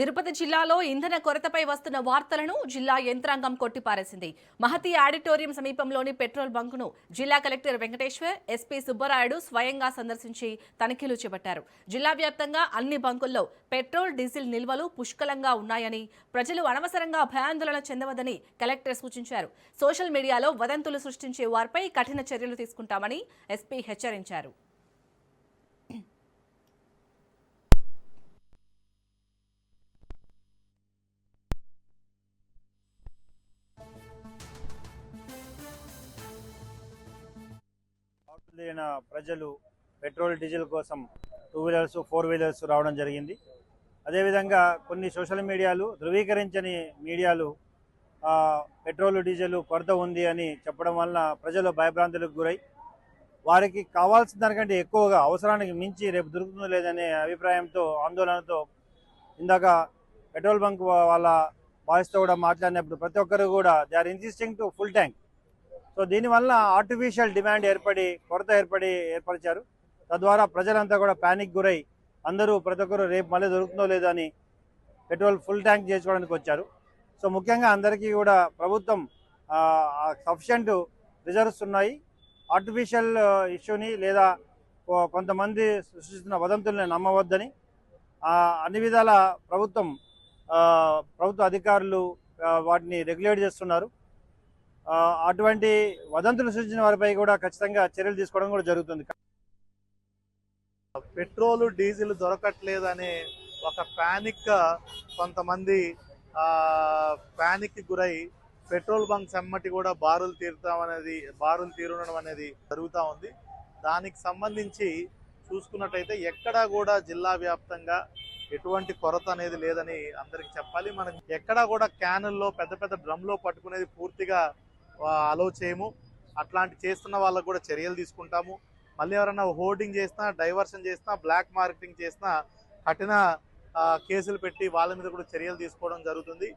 తిరుపతి జిల్లాలో ఇంధన కొరతపై వస్తున్న వార్తలను జిల్లా యంత్రాంగం కొట్టిపారేసింది. మహతి ఆడిటోరియం సమీపంలోని పెట్రోల్ బంకును జిల్లా కలెక్టర్ వెంకటేశ్వర్, ఎస్పీ సుబ్బరాయుడు స్వయంగా సందర్శించి తనిఖీలు చేపట్టారు. జిల్లా వ్యాప్తంగా అన్ని బంకుల్లో పెట్రోల్, డీజిల్ నిల్వలు పుష్కలంగా ఉన్నాయని, ప్రజలు అనవసరంగా భయాందోళన చెందవద్దని కలెక్టర్ సూచించారు. సోషల్ మీడియాలో వదంతులు సృష్టించే వారిపై కఠిన చర్యలు తీసుకుంటామని ఎస్పీ హెచ్చరించారు. ప్రజలు పెట్రోల్ డీజిల్ కోసం 2 వీలర్స్ 4 వీలర్స్ రావడం జరిగింది. అదేవిధంగా కొన్ని సోషల్ మీడియాలు ధృవీకరించని మీడియాలు పెట్రోల్ డీజిల్ కొరత ఉంది అని చెప్పడం వల్ల ప్రజలు భయభ్రాంతులకు గురై వారికి కావాల్సిన దానికంటే ఎక్కువగా అవసరానికి మించి రేపు దొరుకుతుందో లేదనే అభిప్రాయంతో ఆందోళనతో ఇందాక పెట్రోల్ బంక్ వాళ్ళ బాయ్స్తో కూడా మాట్లాడినప్పుడు ప్రతి ఒక్కరు కూడా they are insisting to full tank. So దీనివల్ల ఆర్టిఫిషియల్ డిమాండ్ కొరత ఏర్పరిచారు. తద్వారా ప్రజలంతా కూడా ప్యానిక్ గురై అందరూ ప్రతి ఒక్కరు రేపు మళ్ళీ దొరుకుతుందో లేదో అని పెట్రోల్ ఫుల్ ట్యాంక్ చేసుకోవడానికి వచ్చారు. సో ముఖ్యంగా అందరికీ కూడా ప్రభుత్వం సఫిషియంట్ రిజర్వ్స్ ఉన్నాయి. ఆర్టిఫిషియల్ ఇష్యూని లేదా కొంతమంది సృష్టిస్తున్న వదంతుల్ని నమ్మవద్దని అన్ని విధాల ప్రభుత్వ అధికారులు వాటిని రెగ్యులేట్ చేస్తున్నారు. అటువంటి వదంతులు సృష్టించిన వారిపై కూడా ఖచ్చితంగా చర్యలు తీసుకోవడం కూడా జరుగుతుంది. పెట్రోల్ డీజిల్ దొరకట్లేదనే ఒక ప్యానిక్ కొంతమంది ప్యానిక్ గురై పెట్రోల్ బంక్స్ అమ్మటి కూడా బారులు తీరునడం అనేది జరుగుతూ ఉంది. దానికి సంబంధించి చూసుకున్నట్టయితే ఎక్కడా కూడా జిల్లా వ్యాప్తంగా ఎటువంటి కొరత అనేది లేదని అందరికి చెప్పాలి. మనం ఎక్కడా కూడా క్యానుల్లో పెద్ద పెద్ద డ్రమ్లో పట్టుకునేది పూర్తిగా అలౌ చేయము. అట్లాంటి చేస్తున్న వాళ్ళకు కూడా చర్యలు తీసుకుంటాము. మళ్ళీ ఎవరైనా హోర్డింగ్ చేసినా, డైవర్షన్ చేసినా, బ్లాక్ మార్కెటింగ్ చేసినా కఠిన కేసులు పెట్టి వాళ్ళ మీద కూడా చర్యలు తీసుకోవడం జరుగుతుంది.